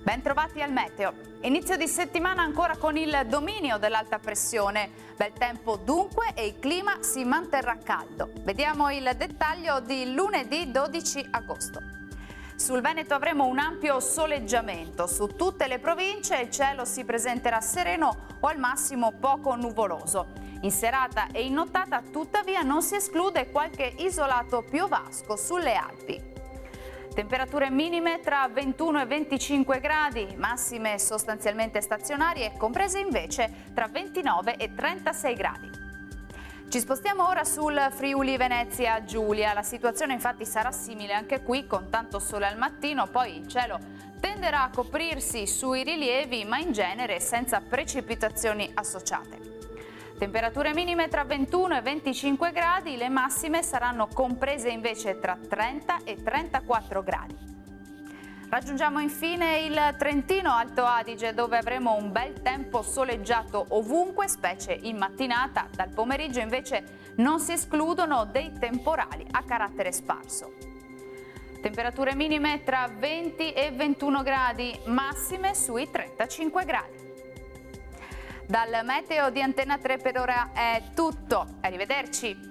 Bentrovati al meteo. Inizio di settimana ancora con il dominio dell'alta pressione. Bel tempo dunque e il clima si manterrà caldo. Vediamo il dettaglio di lunedì 12 agosto. Sul Veneto avremo un ampio soleggiamento. Su tutte le province il cielo si presenterà sereno o al massimo poco nuvoloso. In serata e in nottata tuttavia non si esclude qualche isolato piovasco sulle Alpi. Temperature minime tra 21 e 25 gradi, massime sostanzialmente stazionarie, comprese invece tra 29 e 36 gradi. Ci spostiamo ora sul Friuli Venezia Giulia. La situazione infatti sarà simile anche qui, con tanto sole al mattino, poi il cielo tenderà a coprirsi sui rilievi, ma in genere senza precipitazioni associate. Temperature minime tra 21 e 25 gradi, le massime saranno comprese invece tra 30 e 34 gradi. Raggiungiamo infine il Trentino Alto Adige, dove avremo un bel tempo soleggiato ovunque, specie in mattinata. Dal pomeriggio invece non si escludono dei temporali a carattere sparso. Temperature minime tra 20 e 21 gradi, massime sui 35 gradi. Dal meteo di Antena 3 per ora è tutto, arrivederci!